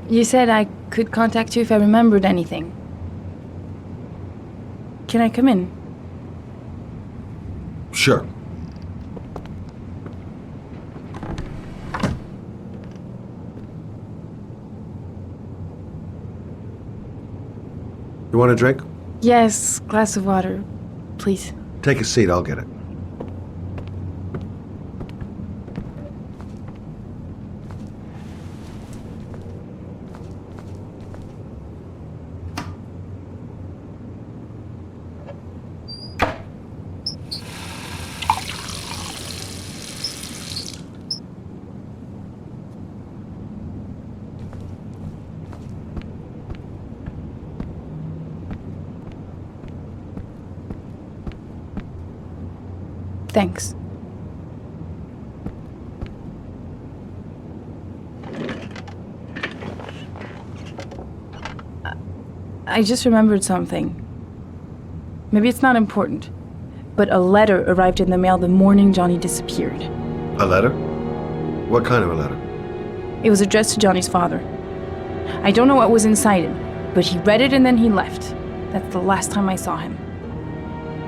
You said I could contact you if I remembered anything. Can I come in? Sure. You want a drink? Yes, glass of water, please. Take a seat, I'll get it. Thanks. I just remembered something. Maybe it's not important, but a letter arrived in the mail the morning Johnny disappeared. A letter? What kind of a letter? It was addressed to Johnny's father. I don't know what was inside it, but he read it and then he left. That's the last time I saw him.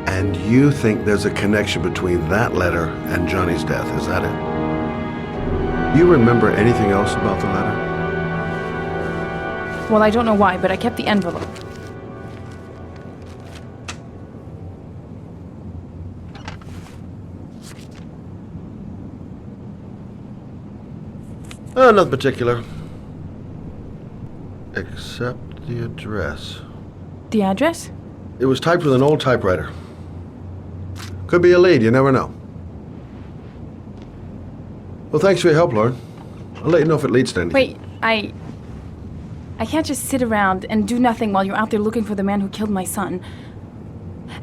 And you think there's a connection between that letter and Johnny's death, is that it? You remember anything else about the letter? Well, I don't know why, but I kept the envelope. Oh, nothing particular. Except the address. The address? It was typed with an old typewriter. Could be a lead, you never know. Well, thanks for your help, Lauren. I'll let you know if it leads to anything. Wait, I can't just sit around and do nothing while you're out there looking for the man who killed my son.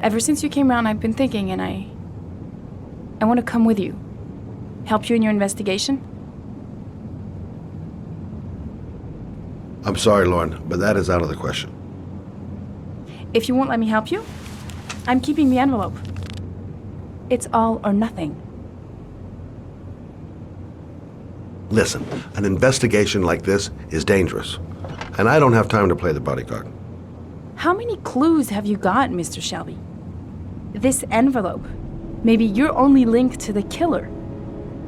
Ever since you came around, I've been thinking, and I want to come with you. Help you in your investigation? I'm sorry, Lauren, but that is out of the question. If you won't let me help you, I'm keeping the envelope. It's all or nothing. Listen, an investigation like this is dangerous, and I don't have time to play the bodyguard. How many clues have you got, Mr. Shelby? This envelope. Maybe your only link to the killer.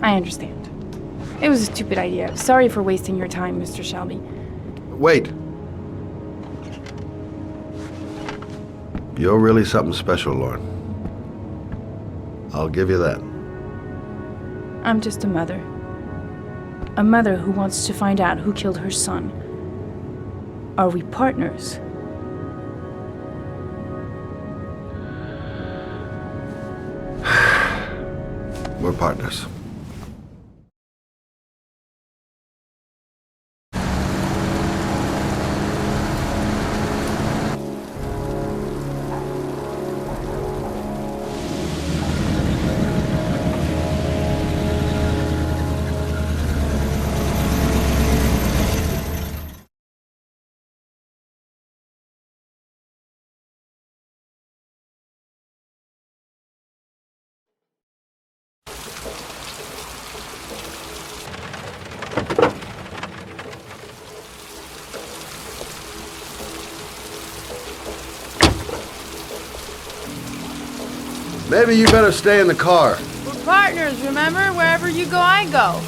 I understand. It was a stupid idea. Sorry for wasting your time, Mr. Shelby. Wait. You're really something special, Lauren. I'll give you that. I'm just a mother. A mother who wants to find out who killed her son. Are we partners? We're partners. Maybe you better stay in the car. We're partners, remember? Wherever you go, I go.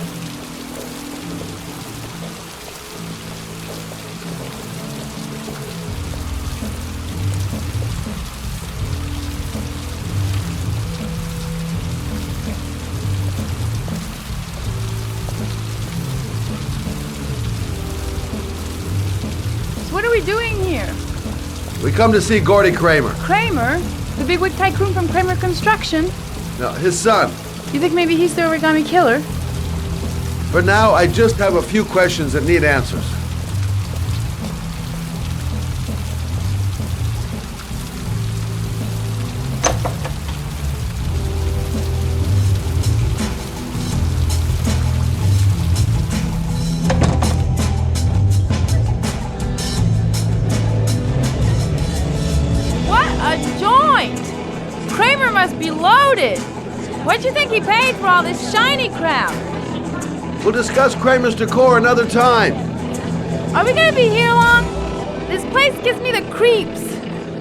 So what are we doing here? We come to see Gordy Kramer. Kramer? The bigwig tycoon from Kramer Construction? No, his son. You think maybe he's the origami killer? For now, I just have a few questions that need answers. What a joint! Kramer must be loaded! What'd you think he paid for all this shiny crap? We'll discuss Kramer's decor another time. Are we gonna be here long? This place gives me the creeps.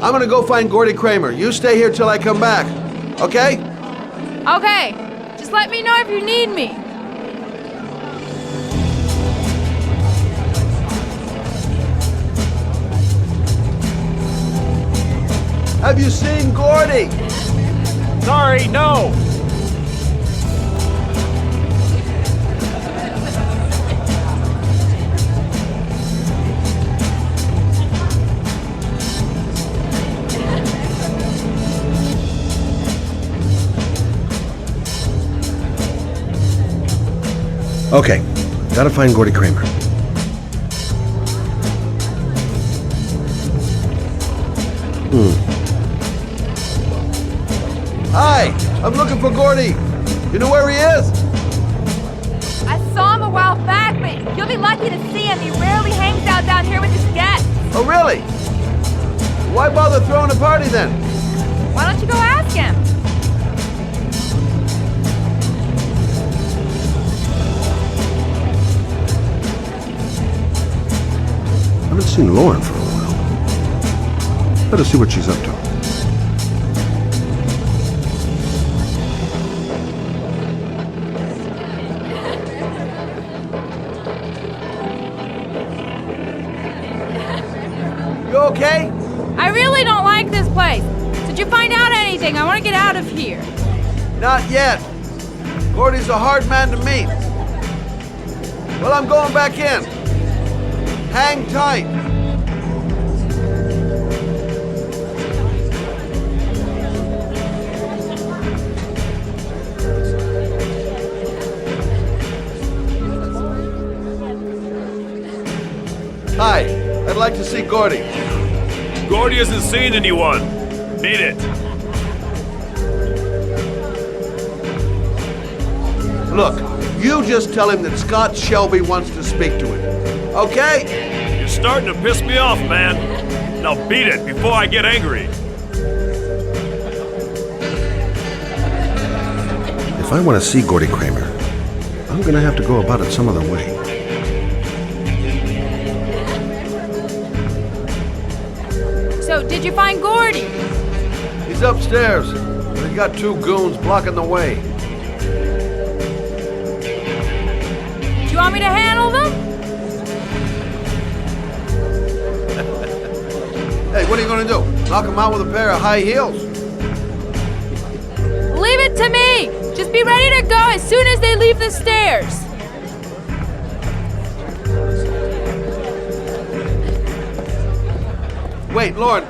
I'm gonna go find Gordy Kramer. You stay here till I come back. Okay? Okay, just let me know if you need me. Have you seen Gordy? Sorry, no! Okay, gotta find Gordy Kramer. Hi, I'm looking for Gordy. You know where he is? I saw him a while back, but you'll be lucky to see him. He rarely hangs out down here with his guests. Oh, really? Why bother throwing a party then? Why don't you go ask him? I haven't seen Lauren for a while. Better see what she's up to. You okay? I really don't like this place. Did you find out anything? I want to get out of here. Not yet. Gordy's a hard man to meet. Well, I'm going back in. Hang tight. Hi, I'd like to see Gordy. Gordy hasn't seen anyone. Beat it. Look, you just tell him that Scott Shelby wants to speak to him. Okay? You're starting to piss me off, man. Now beat it before I get angry. If I want to see Gordy Kramer, I'm gonna have to go about it some other way. So, did you find Gordy? He's upstairs. He's got two goons blocking the way. Do you want me to handle them? Hey, what are you gonna do? Knock him out with a pair of high heels? Leave it to me! Just be ready to go as soon as they leave the stairs. Wait, Lauren.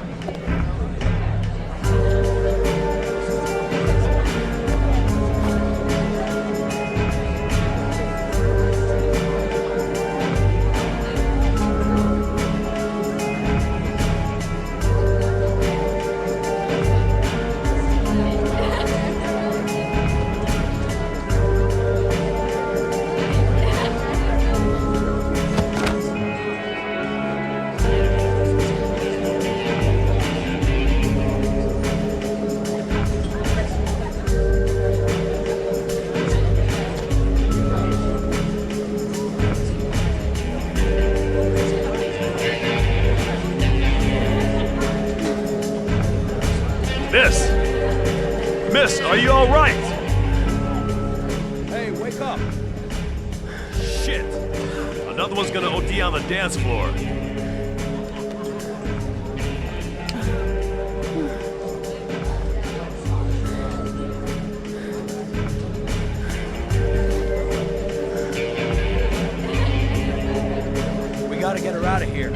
Miss! Miss, are you alright? Hey, wake up! Shit! Another one's gonna OD on the dance floor. We gotta get her out of here.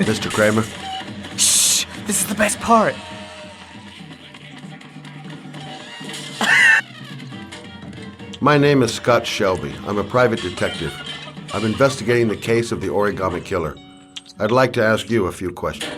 Mr. Kramer? Shh! This is the best part. My name is Scott Shelby. I'm a private detective. I'm investigating the case of the Origami Killer. I'd like to ask you a few questions.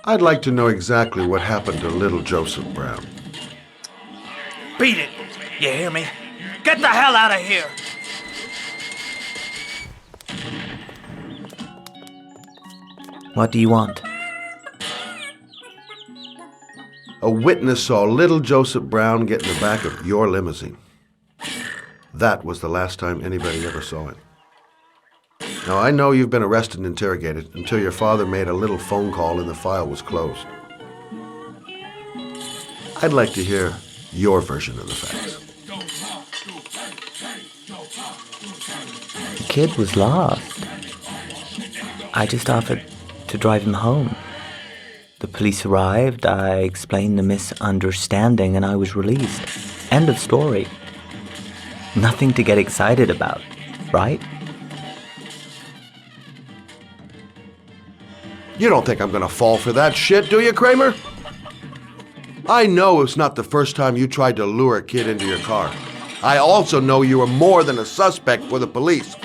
I'd like to know exactly what happened to little Joseph Brown. Beat it! You hear me? Get the hell out of here! What do you want? A witness saw little Joseph Brown get in the back of your limousine. That was the last time anybody ever saw it. Now, I know you've been arrested and interrogated until your father made a little phone call and the file was closed. I'd like to hear your version of the facts. The kid was lost. I just offered to drive him home. The police arrived, I explained the misunderstanding, and I was released. End of story. Nothing to get excited about, right? You don't think I'm gonna fall for that shit, do you, Kramer? I know it's not the first time you tried to lure a kid into your car. I also know you were more than a suspect for the police.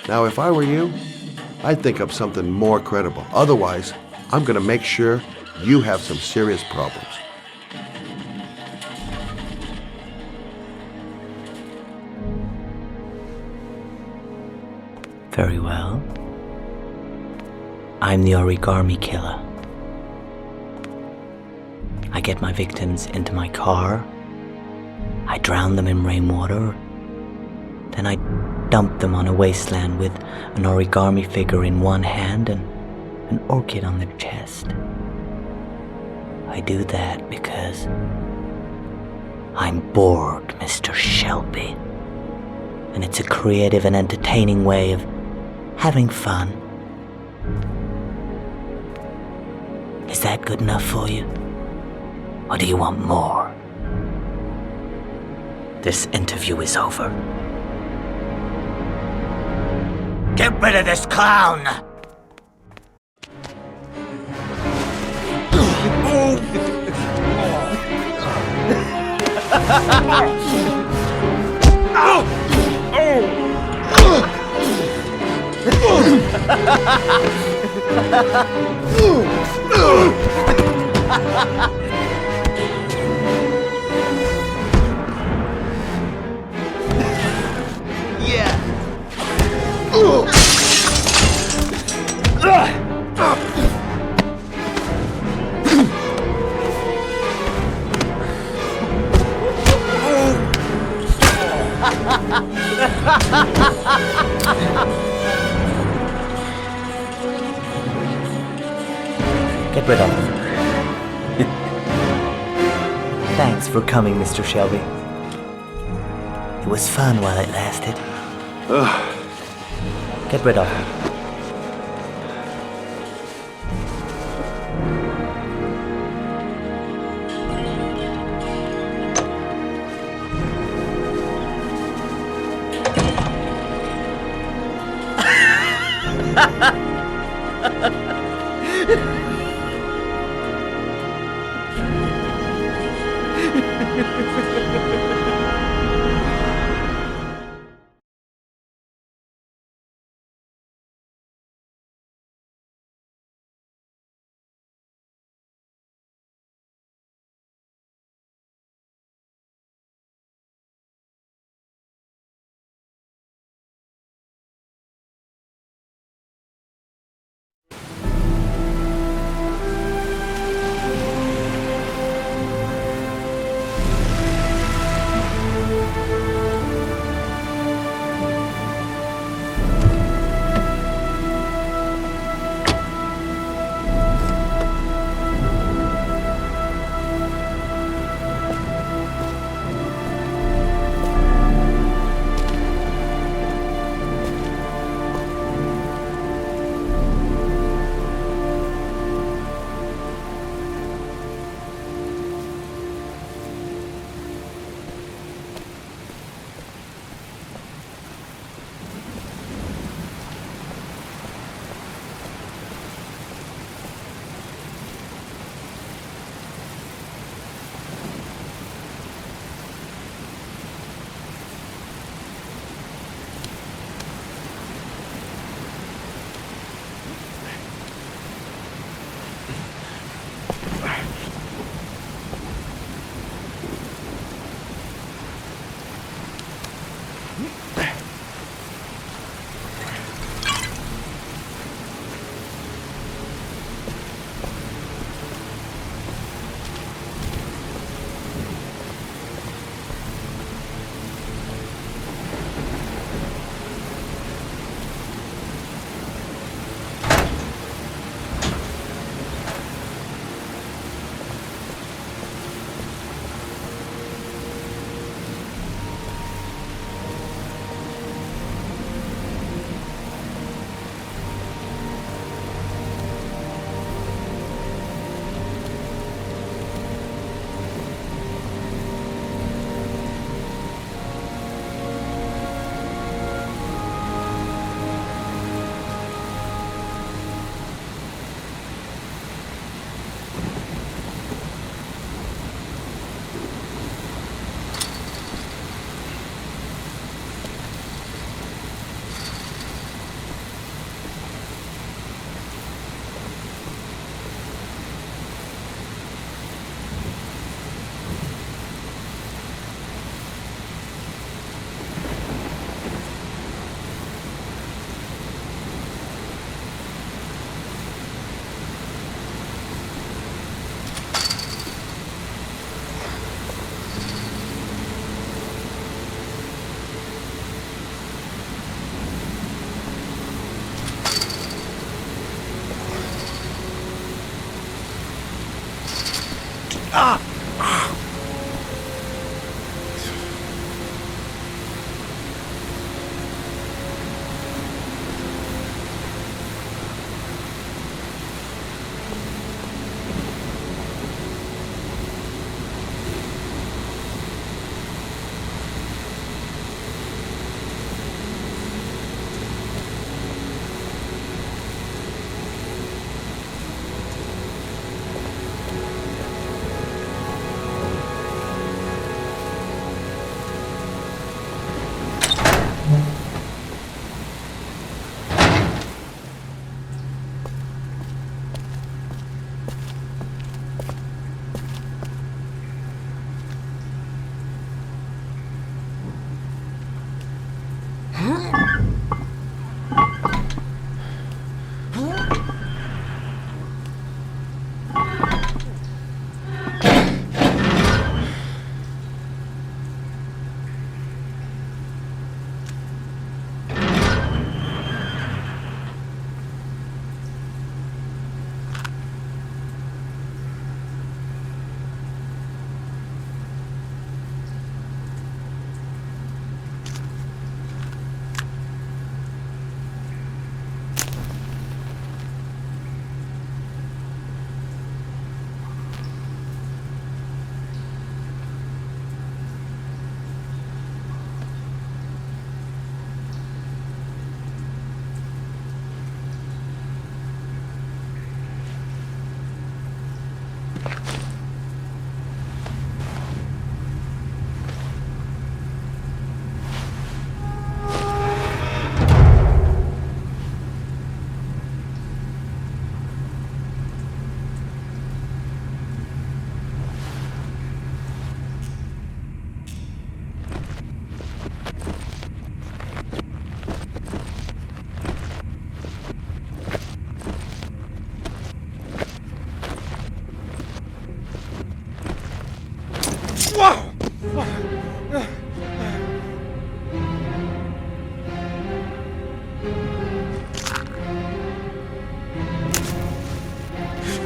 Now, if I were you, I'd think up something more credible. Otherwise, I'm gonna make sure you have some serious problems. Very well. I'm the Origami Killer. I get my victims into my car. I drown them in rainwater. Then I dump them on a wasteland with an origami figure in one hand and an orchid on their chest. I do that because I'm bored, Mr. Shelby. And it's a creative and entertaining way of having fun. Is that good enough for you? Or do you want more? This interview is over. Get rid of this clown! Get rid of him. Thanks for coming, Mr. Shelby. It was fun while it lasted. Get rid of him.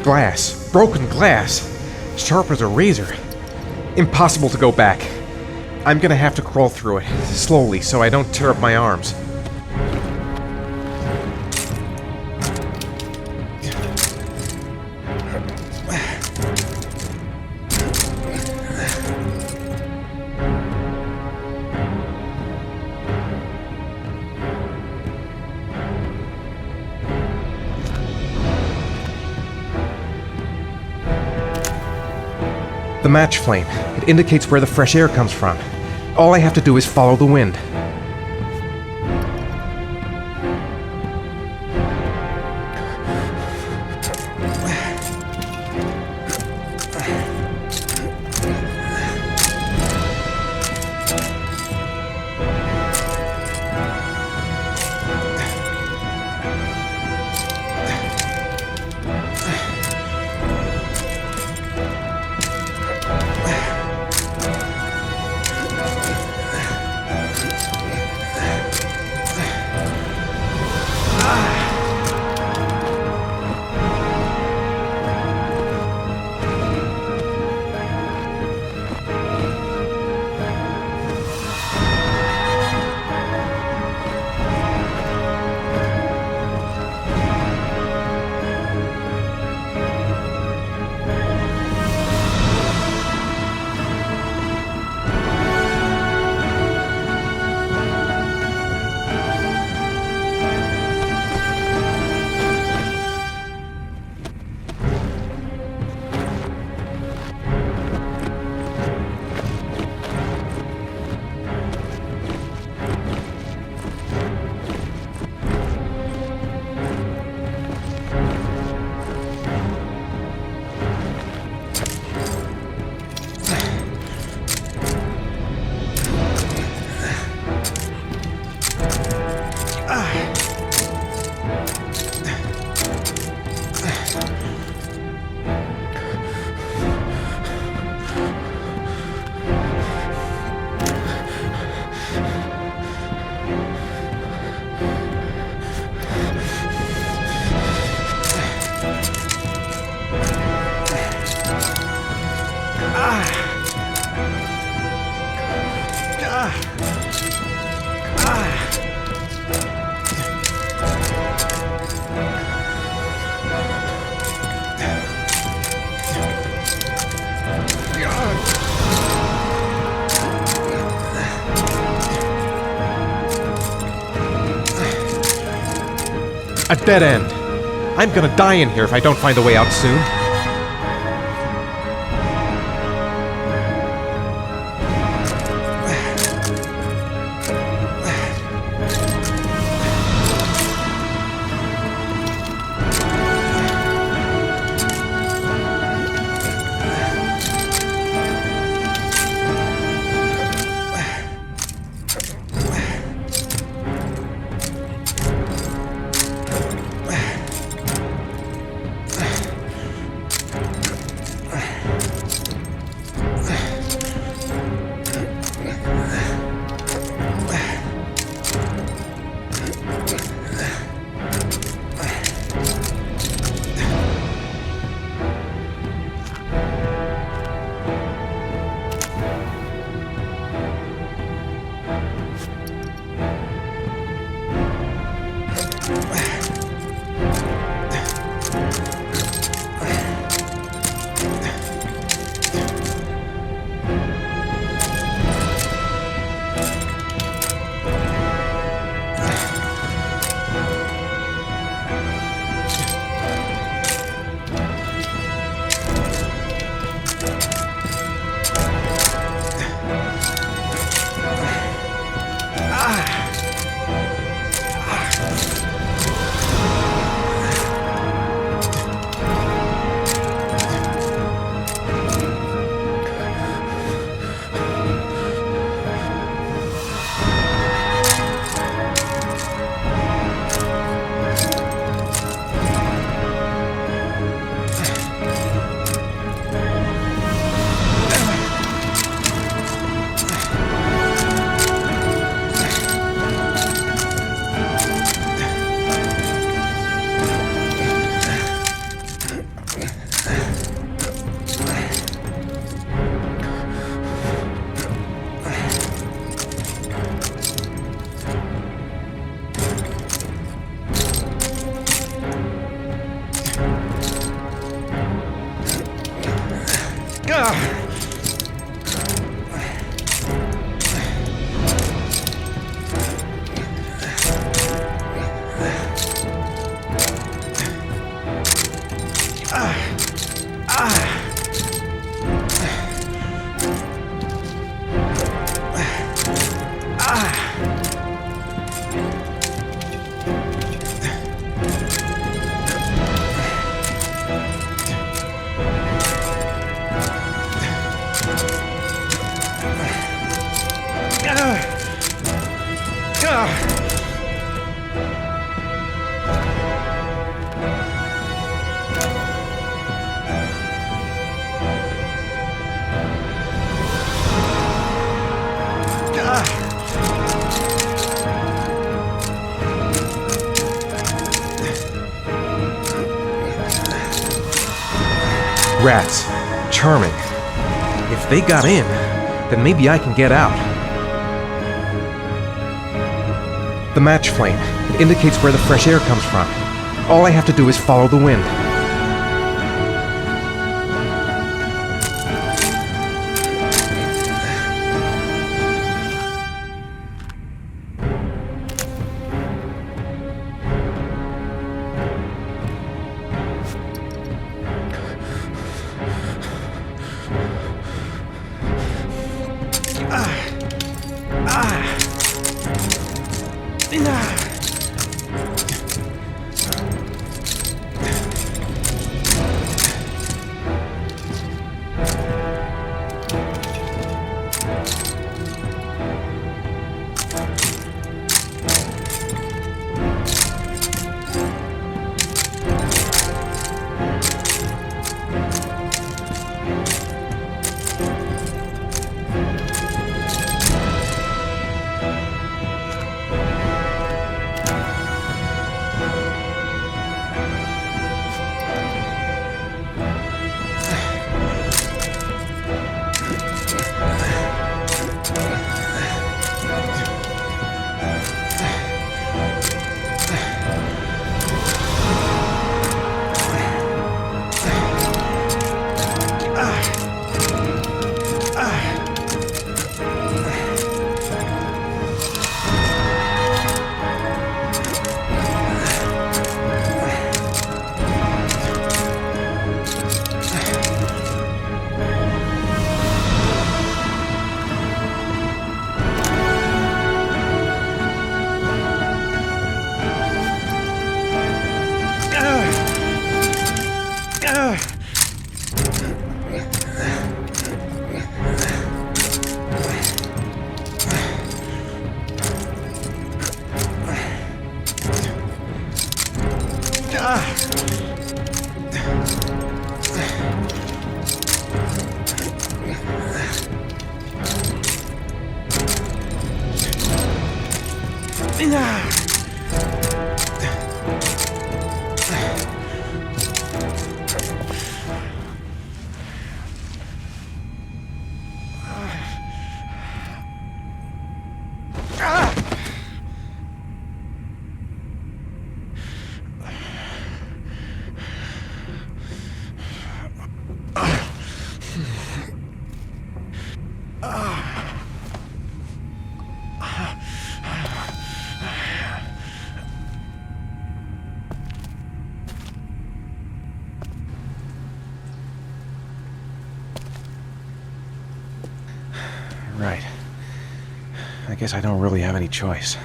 Glass. Broken glass. Sharp as a razor. Impossible to go back. I'm gonna have to crawl through it, slowly, so I don't tear up my arms. The match flame. It indicates where the fresh air comes from. All I have to do is follow the wind. A dead end. I'm gonna die in here if I don't find a way out soon. Rats. Charming. If they got in, then maybe I can get out. The match flame. It indicates where the fresh air comes from. All I have to do is follow the wind. Right. I guess I don't really have any choice.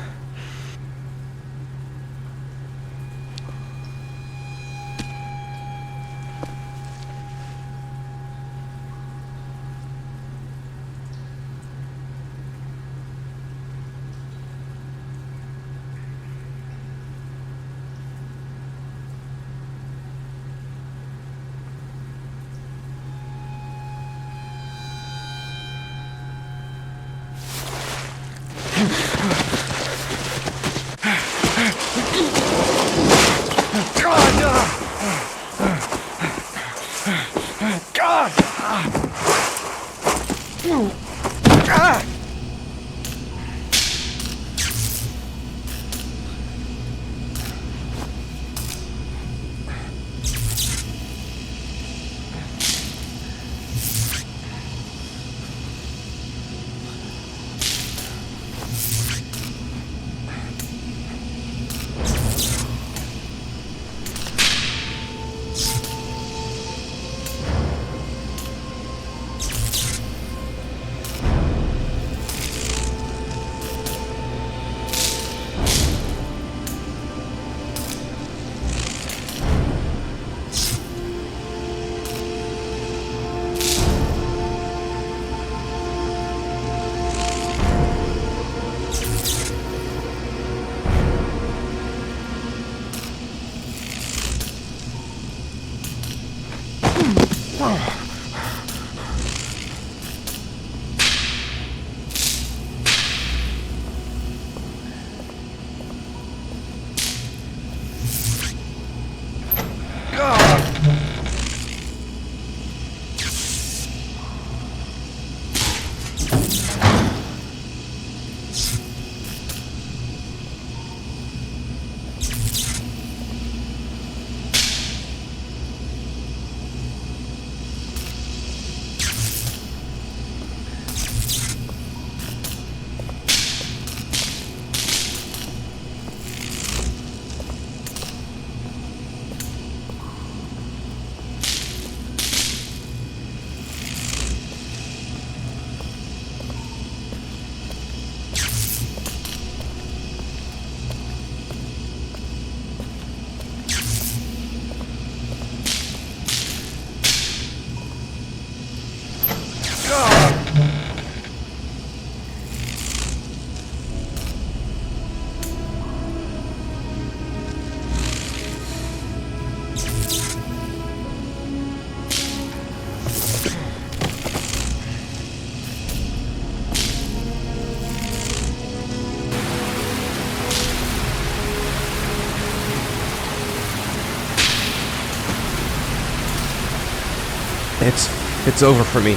It's over for me.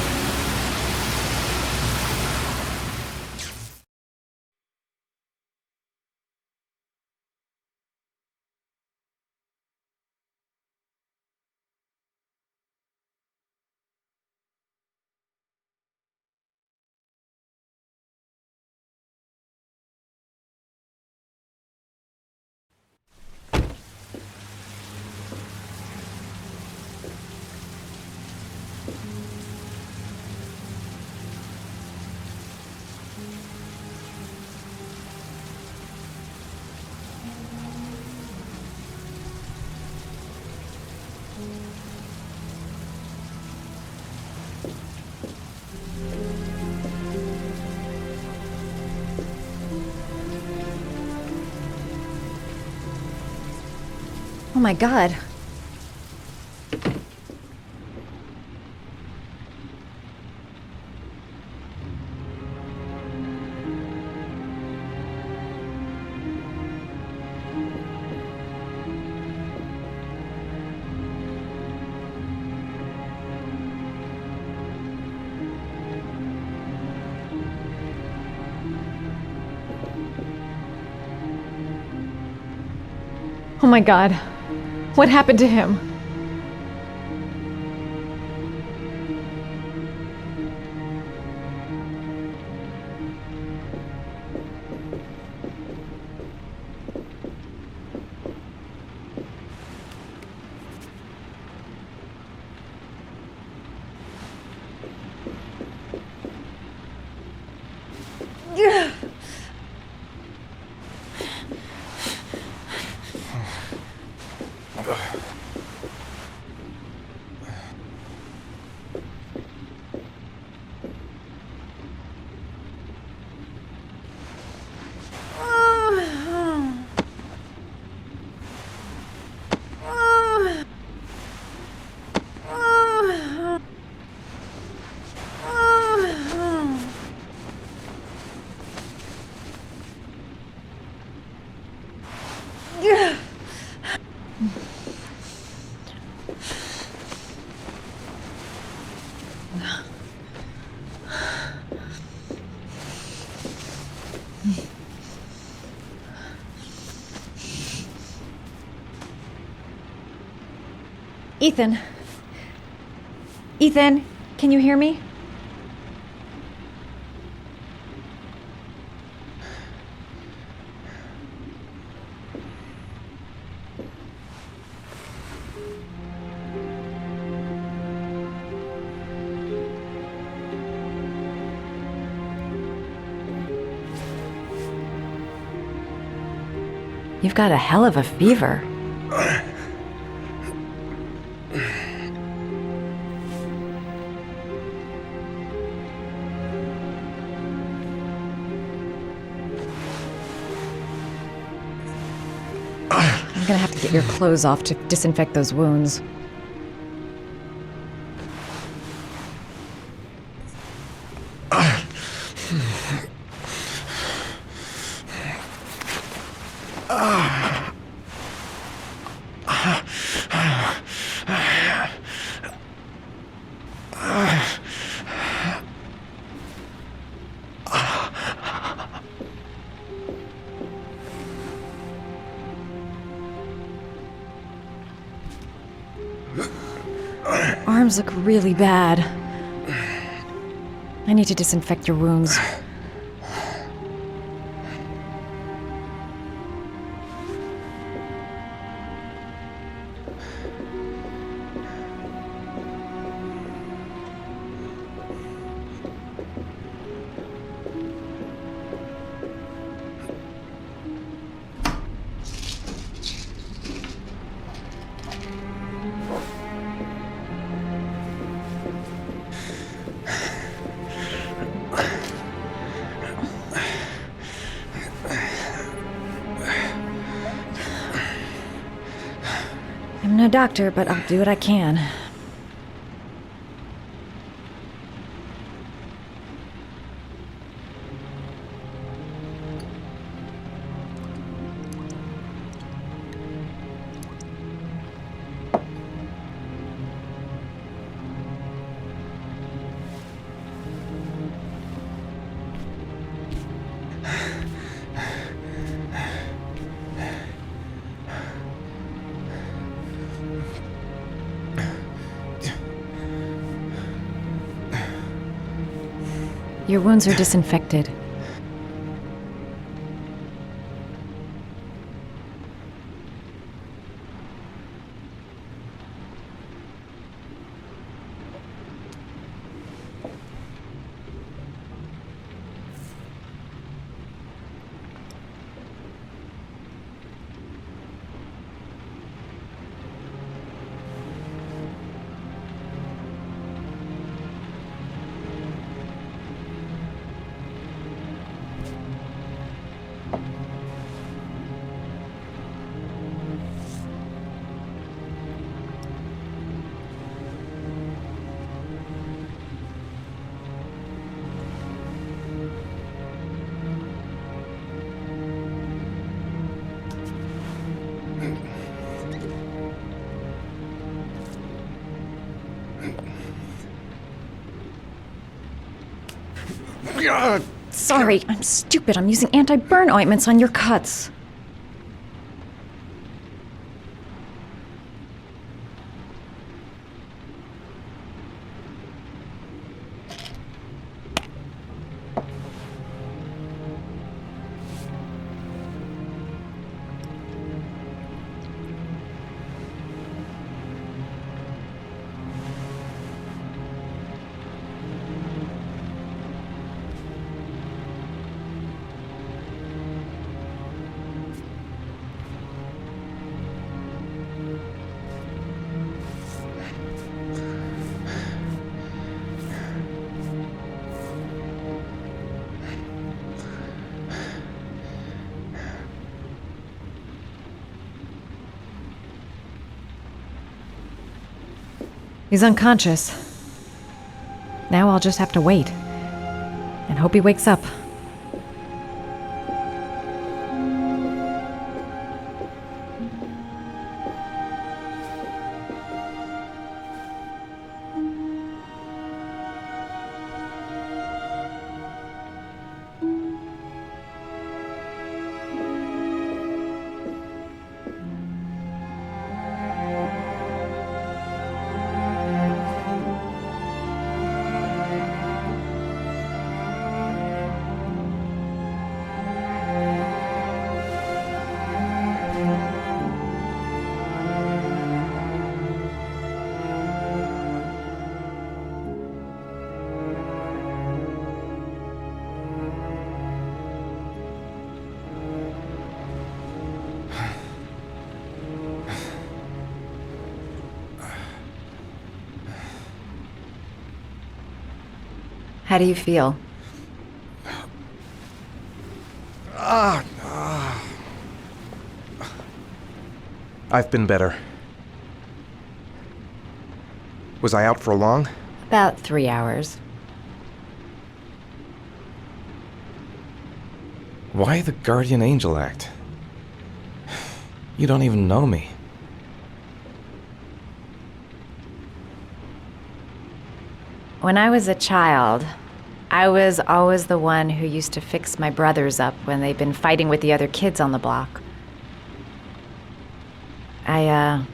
my god. Oh my god. What happened to him? Ethan. Ethan, can you hear me? You've got a hell of a fever. I'm gonna have to get your clothes off to disinfect those wounds. Arms look really bad. I need to disinfect your wounds. I'm no doctor, but I'll do what I can. Your wounds are disinfected. Sorry, I'm stupid. I'm using anti-burn ointments on your cuts. He's unconscious. Now I'll just have to wait. And hope he wakes up. How do you feel? I've been better. Was I out for long? About 3 hours. Why the guardian angel act? You don't even know me. When I was a child, I was always the one who used to fix my brothers up when they'd been fighting with the other kids on the block. I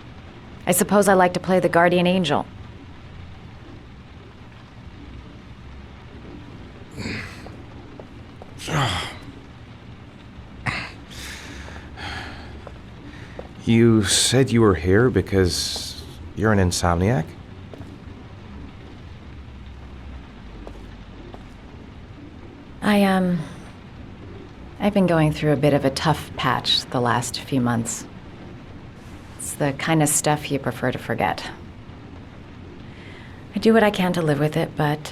suppose I like to play the guardian angel. You said you were here because you're an insomniac? I've been going through a bit of a tough patch the last few months. It's the kind of stuff you prefer to forget. I do what I can to live with it, but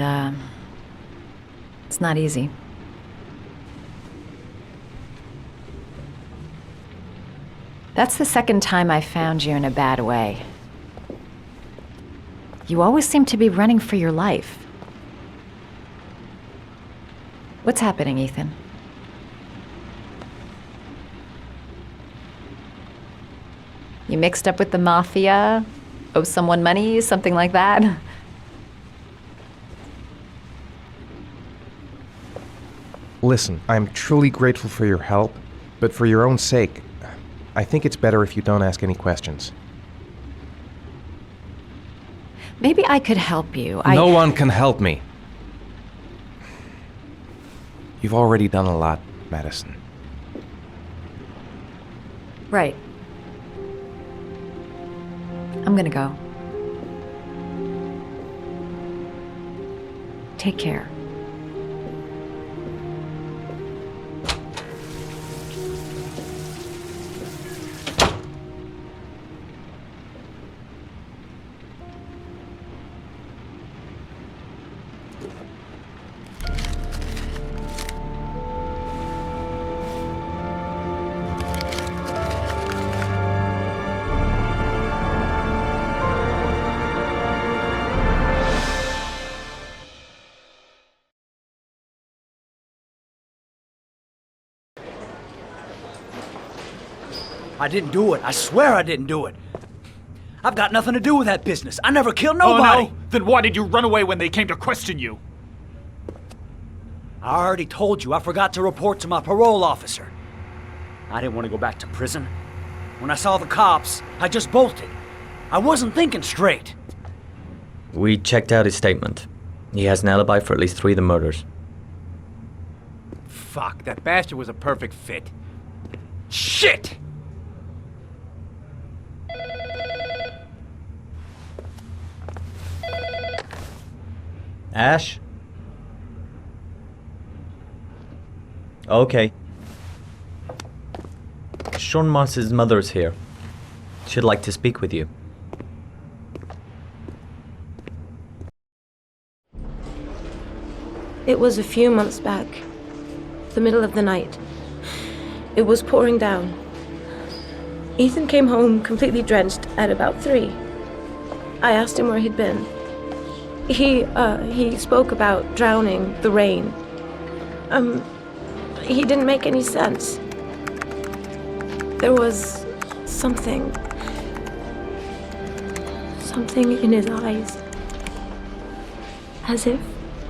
it's not easy. That's the second time I found you in a bad way. You always seem to be running for your life. What's happening, Ethan? You mixed up with the mafia? Owe someone money? Something like that? Listen, I'm truly grateful for your help, but for your own sake, I think it's better if you don't ask any questions. Maybe I could help you. No one can help me. You've already done a lot, Madison. Right. I'm gonna go. Take care. I didn't do it. I swear I didn't do it. I've got nothing to do with that business. I never killed nobody. Oh, no? Then why did you run away when they came to question you? I already told you I forgot to report to my parole officer. I didn't want to go back to prison. When I saw the cops, I just bolted. I wasn't thinking straight. We checked out his statement. He has an alibi for at least 3 of the murders. Fuck, that bastard was a perfect fit. Shit! Ash? Okay. Sean Mars's mother's here. She'd like to speak with you. It was a few months back, the middle of the night. It was pouring down. Ethan came home completely drenched at about 3. I asked him where he'd been. He spoke about drowning, the rain. He didn't make any sense. There was something in his eyes. As if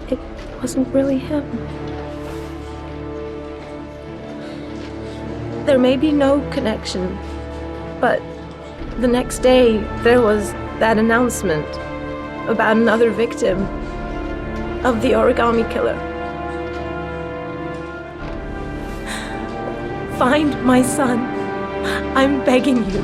it wasn't really him. There may be no connection, but the next day there was that announcement about another victim of the origami killer. Find my son. I'm begging you.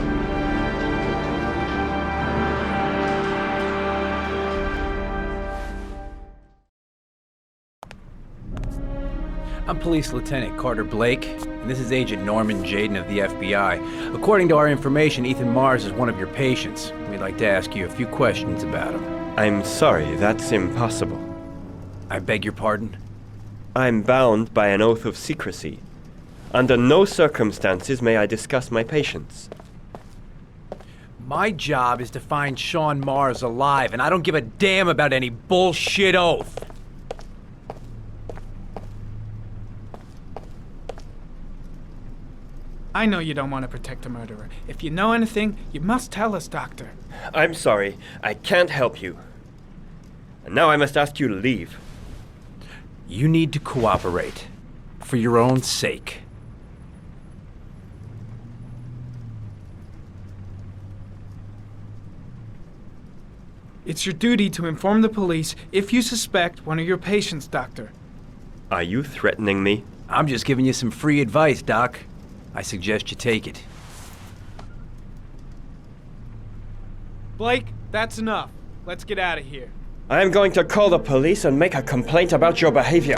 I'm Police Lieutenant Carter Blake, and this is Agent Norman Jaden of the FBI. According to our information, Ethan Mars is one of your patients. We'd like to ask you a few questions about him. I'm sorry, that's impossible. I beg your pardon? I'm bound by an oath of secrecy. Under no circumstances may I discuss my patients. My job is to find Sean Mars alive, and I don't give a damn about any bullshit oath. I know you don't want to protect a murderer. If you know anything, you must tell us, Doctor. I'm sorry, I can't help you. And now I must ask you to leave. You need to cooperate. For your own sake. It's your duty to inform the police if you suspect one of your patients, Doctor. Are you threatening me? I'm just giving you some free advice, Doc. I suggest you take it. Blake, that's enough. Let's get out of here. I am going to call the police and make a complaint about your behavior.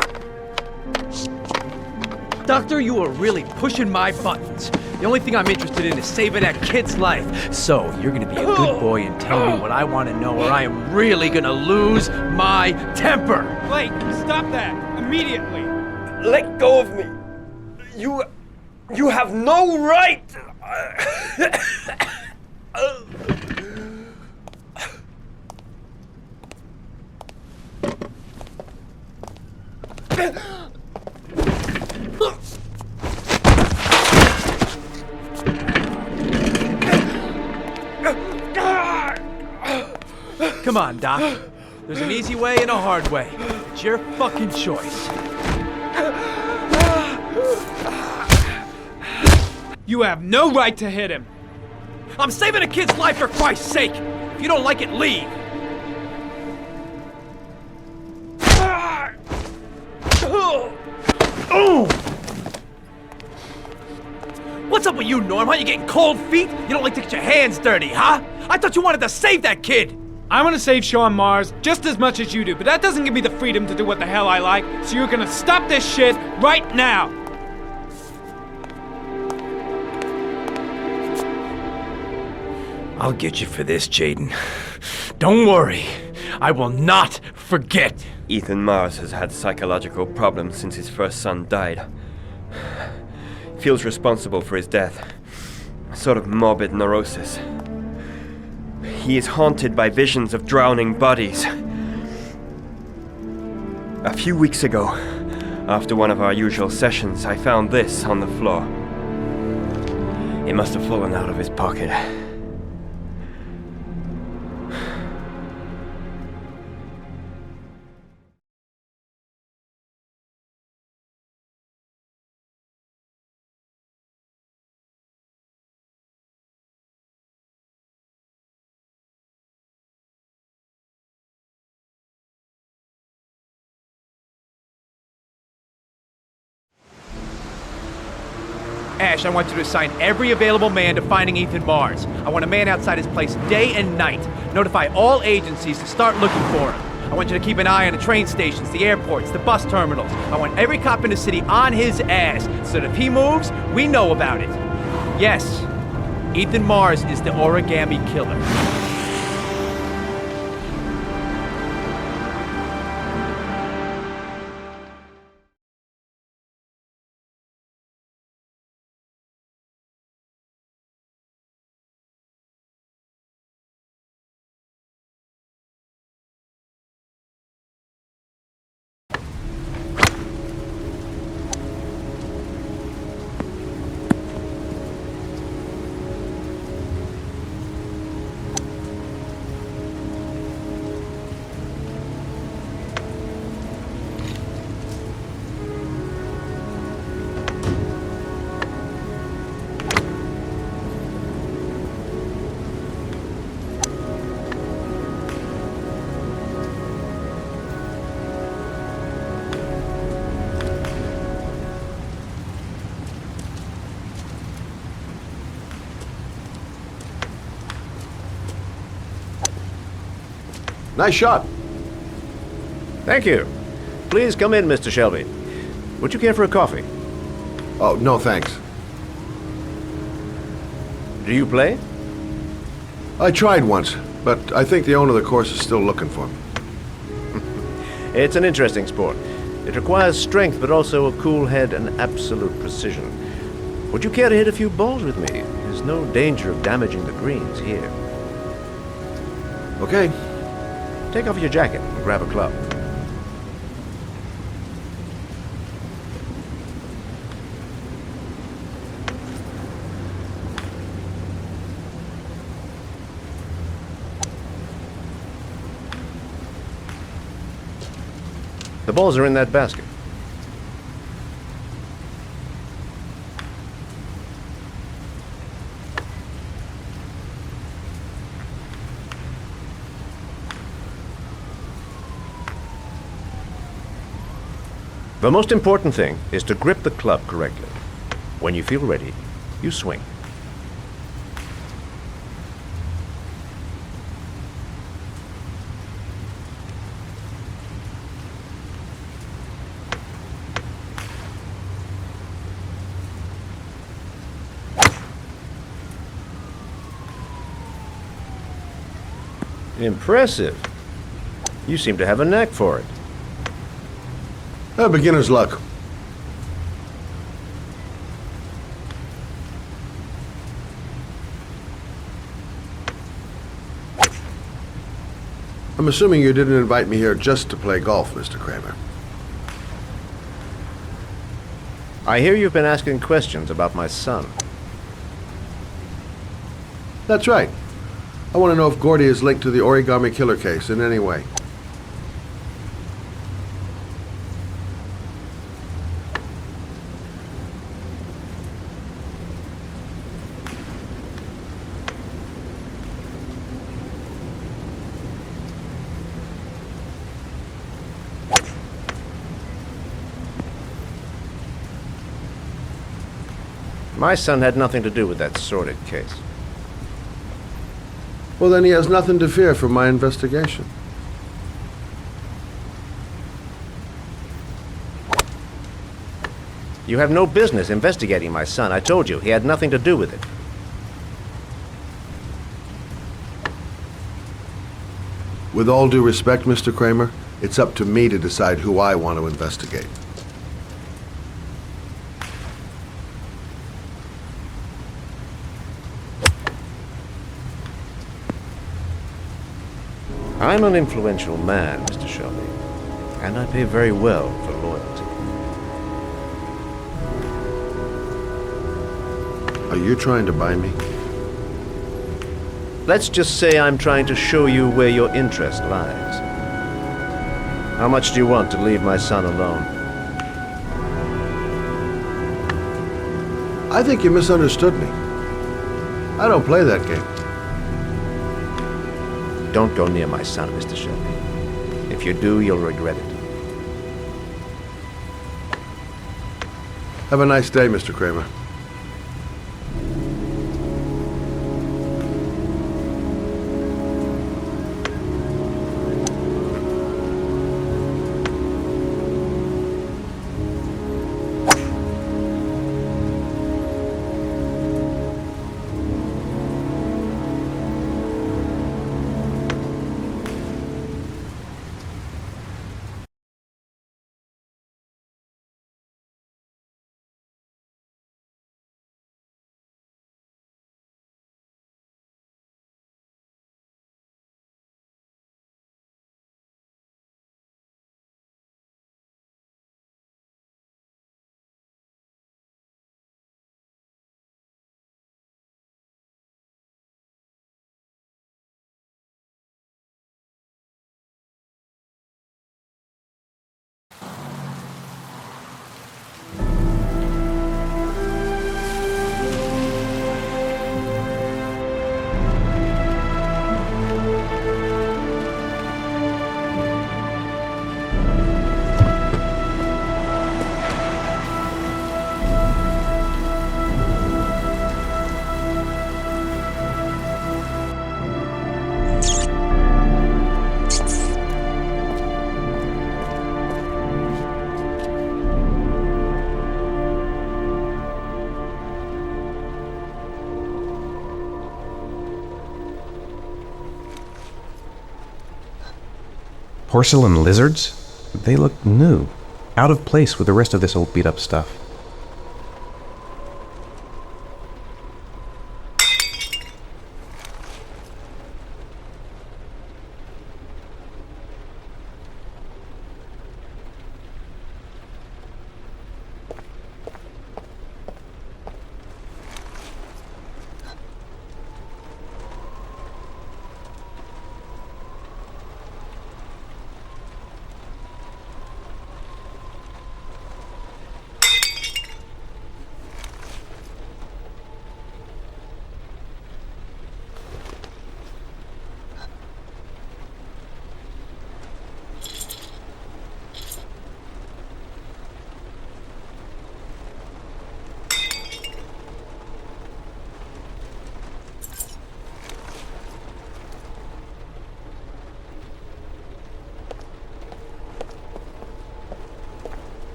Doctor, you are really pushing my buttons. The only thing I'm interested in is saving that kid's life. So, you're gonna be a good boy and tell me what I want to know, or I am really gonna lose my temper. Blake, stop that immediately. Let go of me. You have no right. Come on, Doc. There's an easy way and a hard way. It's your fucking choice. You have no right to hit him. I'm saving a kid's life for Christ's sake. If you don't like it, leave. What's up with you, Norm? Huh? You getting cold feet? You don't like to get your hands dirty, huh? I thought you wanted to save that kid. I want to save Sean Mars just as much as you do, but that doesn't give me the freedom to do what the hell I like, so you're gonna stop this shit right now! I'll get you for this, Jaden. Don't worry. I will not forget. Ethan Mars has had psychological problems since his first son died. Feels responsible for his death. A sort of morbid neurosis. He is haunted by visions of drowning bodies. A few weeks ago, after one of our usual sessions, I found this on the floor. It must have fallen out of his pocket. Ash, I want you to assign every available man to finding Ethan Mars. I want a man outside his place day and night. Notify all agencies to start looking for him. I want you to keep an eye on the train stations, the airports, the bus terminals. I want every cop in the city on his ass, so that if he moves, we know about it. Yes, Ethan Mars is the origami killer. Nice shot. Thank you. Please come in, Mr. Shelby. Would you care for a coffee? Oh, no thanks. Do you play? I tried once, but I think the owner of the course is still looking for me. It's an interesting sport. It requires strength, but also a cool head and absolute precision. Would you care to hit a few balls with me? There's no danger of damaging the greens here. Okay. Take off your jacket and grab a club. The balls are in that basket. The most important thing is to grip the club correctly. When you feel ready, you swing. Impressive. You seem to have a knack for it. Beginner's luck. I'm assuming you didn't invite me here just to play golf, Mr. Kramer. I hear you've been asking questions about my son. That's right. I want to know if Gordy is linked to the Origami Killer case in any way. My son had nothing to do with that sordid case. Well, then he has nothing to fear from my investigation. You have no business investigating my son. I told you, he had nothing to do with it. With all due respect, Mr. Kramer, it's up to me to decide who I want to investigate. I'm an influential man, Mr. Shelby, and I pay very well for loyalty. Are you trying to buy me? Let's just say I'm trying to show you where your interest lies. How much do you want to leave my son alone? I think you misunderstood me. I don't play that game. Don't go near my son, Mr. Shelby. If you do, you'll regret it. Have a nice day, Mr. Kramer. Porcelain lizards? They look new, out of place with the rest of this old beat-up stuff.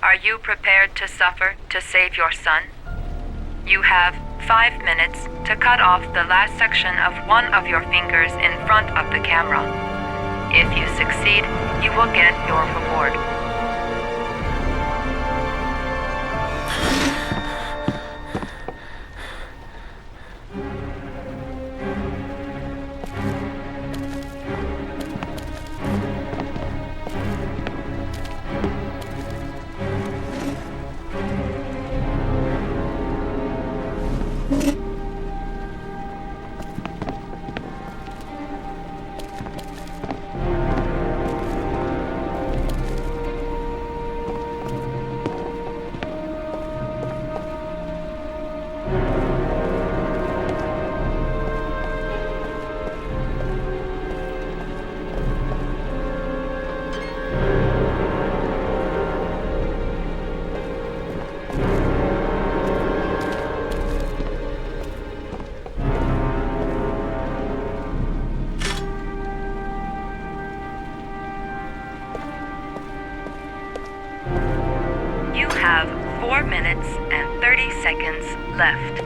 Are you prepared to suffer to save your son? You have 5 minutes to cut off the last section of one of your fingers in front of the camera. If you succeed, you will get your reward. You have 4 minutes and 30 seconds left.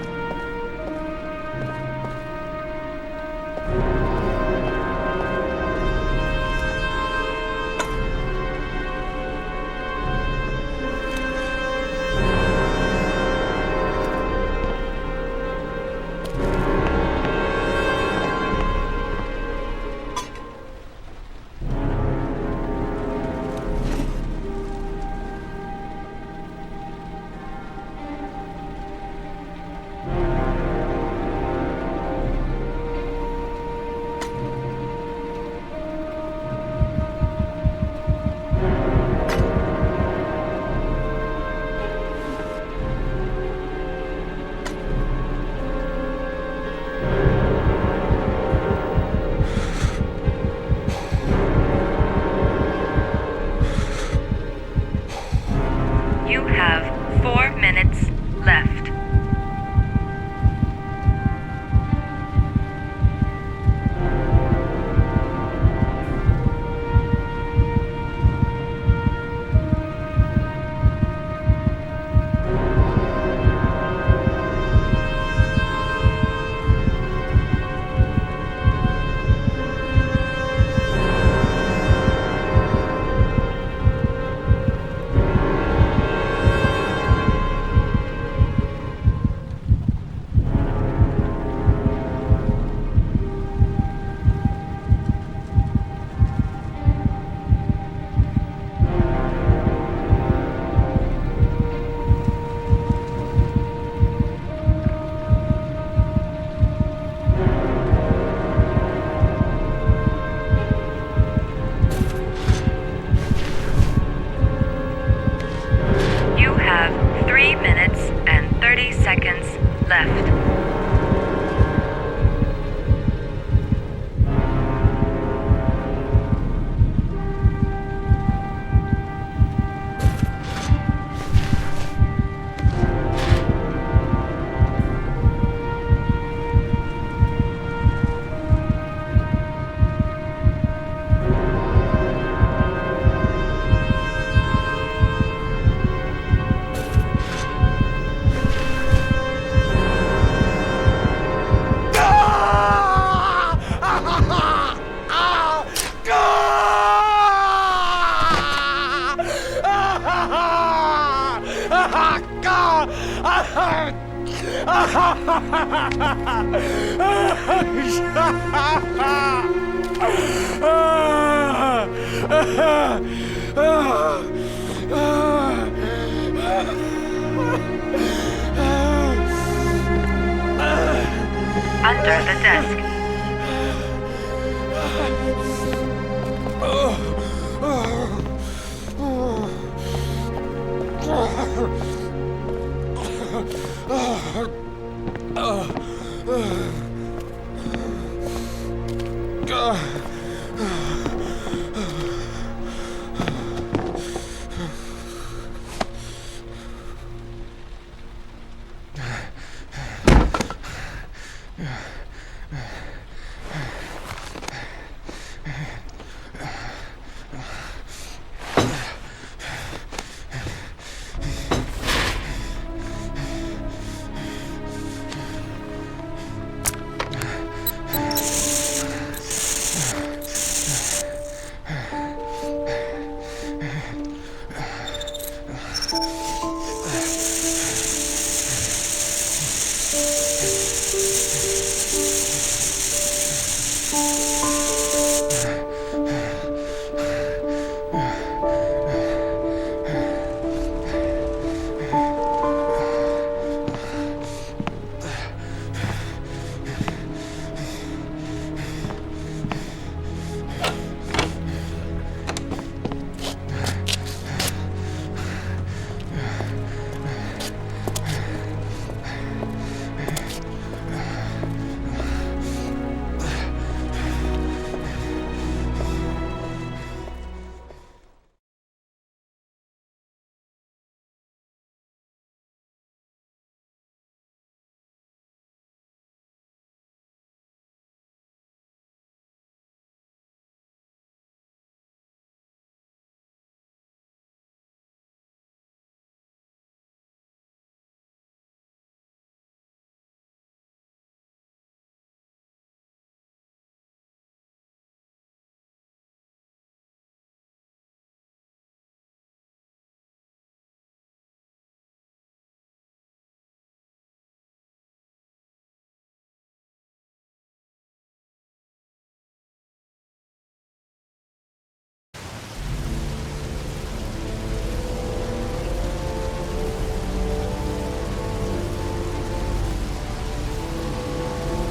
Under the desk.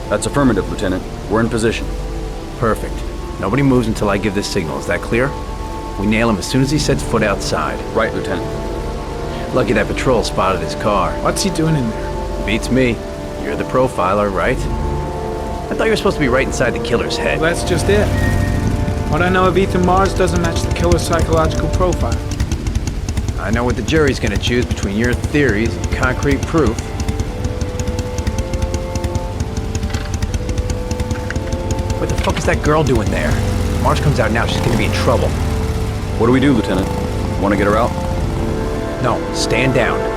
That's affirmative, Lieutenant. We're in position. Perfect. Nobody moves until I give this signal. Is that clear? We nail him as soon as he sets foot outside. Right, Lieutenant. Lucky that patrol spotted his car. What's he doing in there? Beats me. You're the profiler, right? I thought you were supposed to be right inside the killer's head. Well, that's just it. What I know of Ethan Mars doesn't match the killer's psychological profile. I know what the jury's gonna choose between your theories and concrete proof. What the fuck is that girl doing there? If Mars comes out now, she's gonna be in trouble. What do we do, Lieutenant? Want to get her out? No, stand down.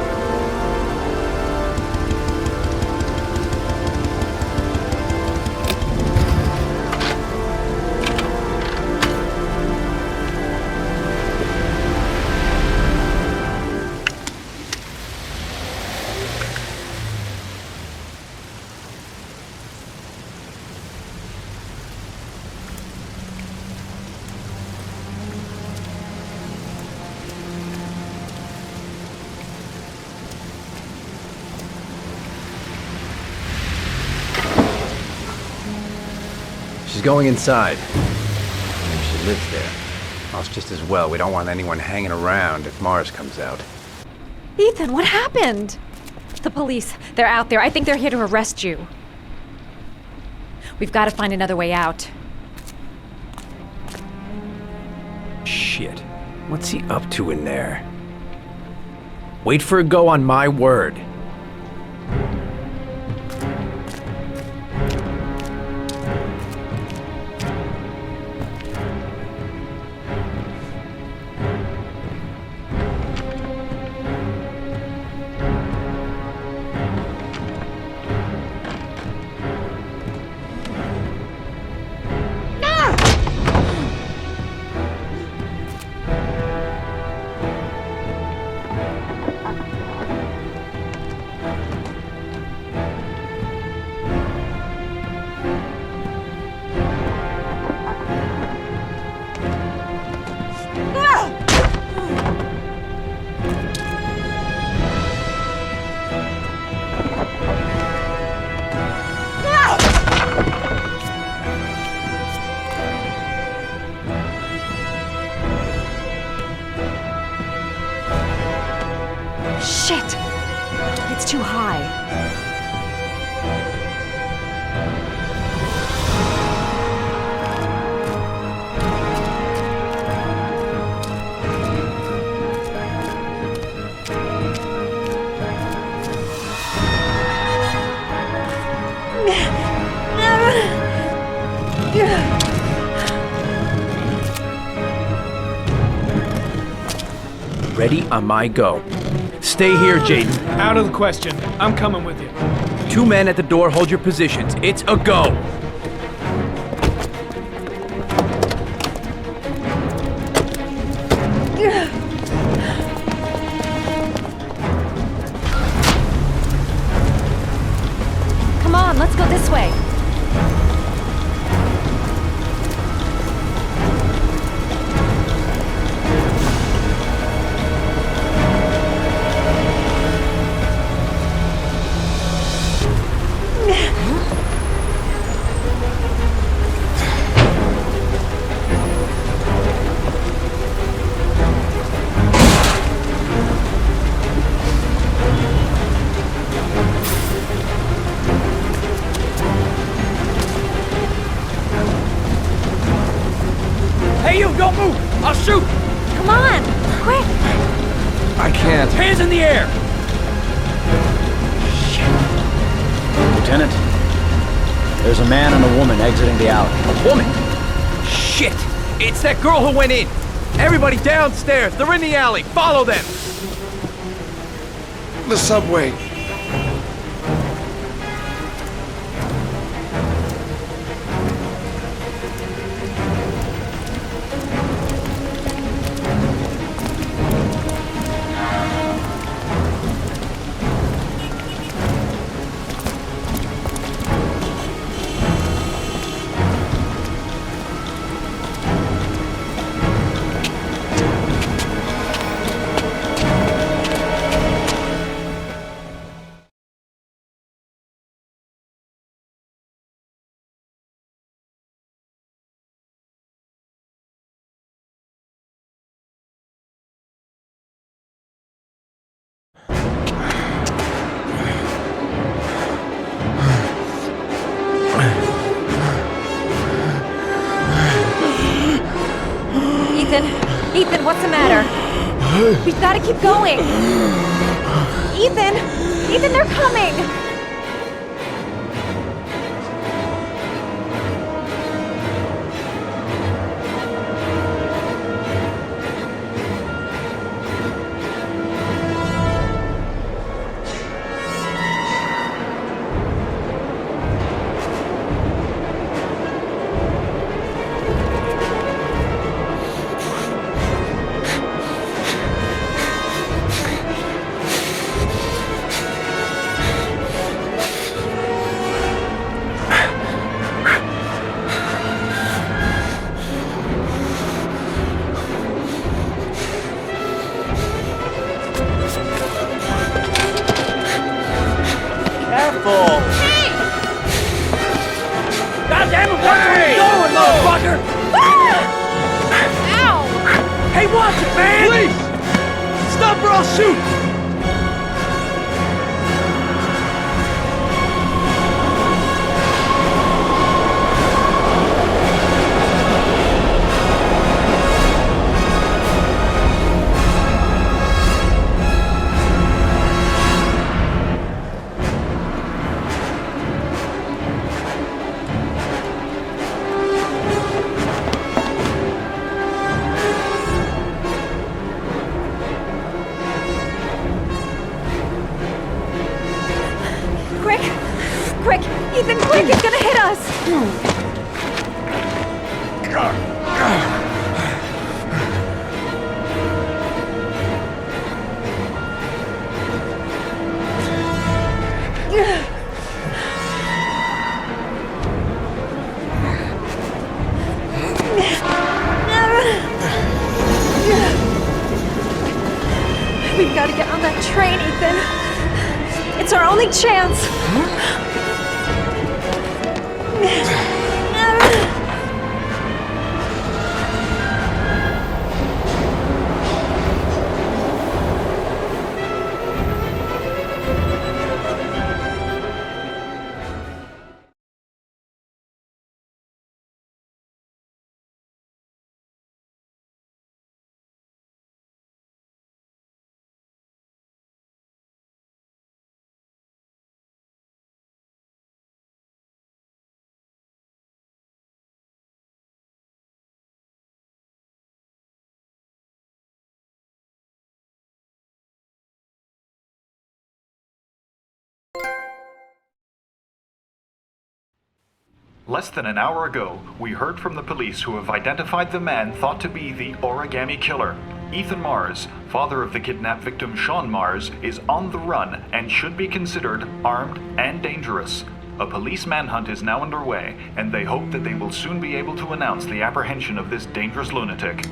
She's going inside. Maybe she lives there. Well, it's just as well. We don't want anyone hanging around if Mars comes out. Ethan, what happened? The police. They're out there. I think they're here to arrest you. We've got to find another way out. Shit. What's he up to in there? Wait for a go on my word. Shit! It's too high. Ready on my go. Stay here, Jaden. Out of the question. I'm coming with you. 2 men at the door, hold your positions. It's a go. Come on, let's go this way. Hey, you, don't move! I'll shoot! Come on, quick! I can't. Hands in the air! Lieutenant, there's a man and a woman exiting the alley. A woman? Shit! It's that girl who went in! Everybody downstairs! They're in the alley! Follow them! The subway. Ethan, what's the matter? We've got to keep going. Ethan, they're coming. Goddamn it, watch where you're going, motherfucker! Ow! Hey, watch it, man! Please! Stop or I'll shoot! Quick! Ethan, quick! It's gonna hit us! We've got to get on that train, Ethan. It's our only chance. Less than an hour ago, we heard from the police who have identified the man thought to be the origami killer. Ethan Mars, father of the kidnapped victim Sean Mars, is on the run and should be considered armed and dangerous. A police manhunt is now underway, and they hope that they will soon be able to announce the apprehension of this dangerous lunatic.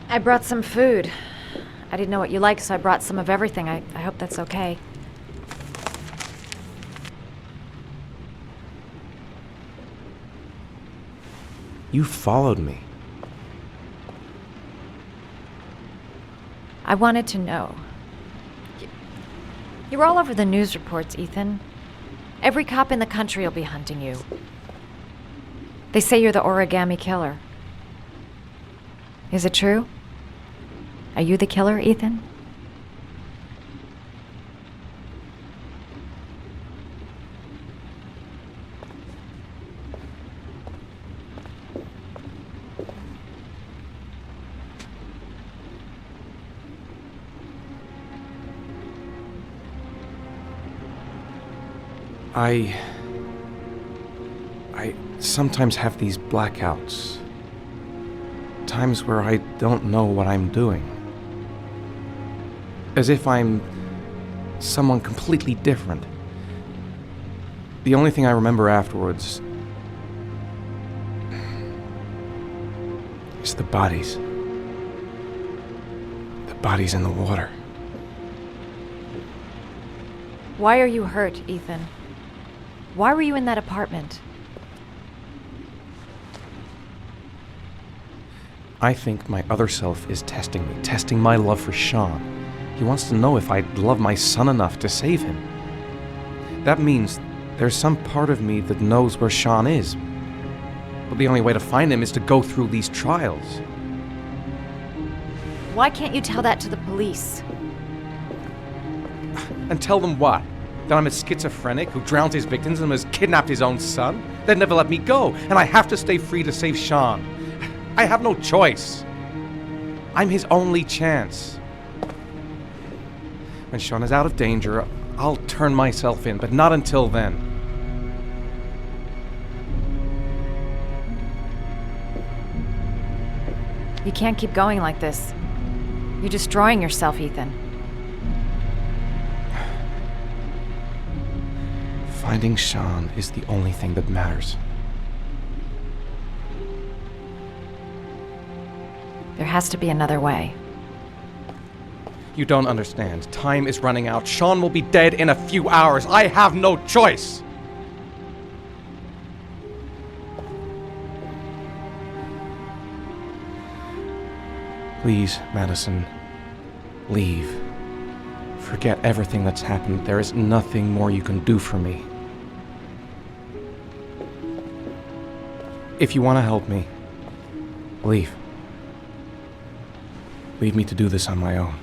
I brought some food. I didn't know what you liked, so I brought some of everything. I hope that's okay. You followed me. I wanted to know. You're all over the news reports, Ethan. Every cop in the country will be hunting you. They say you're the origami killer. Is it true? Are you the killer, Ethan? I sometimes have these blackouts. Times where I don't know what I'm doing. As if I'm someone completely different. The only thing I remember afterwards is the bodies. The bodies in the water. Why are you hurt, Ethan? Why were you in that apartment? I think my other self is testing me, testing my love for Sean. He wants to know if I love my son enough to save him. That means there's some part of me that knows where Sean is. But the only way to find him is to go through these trials. Why can't you tell that to the police? And tell them what? That I'm a schizophrenic who drowns his victims and has kidnapped his own son? They'd never let me go, and I have to stay free to save Sean. I have no choice. I'm his only chance. When Sean is out of danger, I'll turn myself in, but not until then. You can't keep going like this. You're destroying yourself, Ethan. Finding Sean is the only thing that matters. There has to be another way. You don't understand. Time is running out. Sean will be dead in a few hours. I have no choice. Please, Madison, leave. Forget everything that's happened. There is nothing more you can do for me. If you want to help me, leave. Leave me to do this on my own.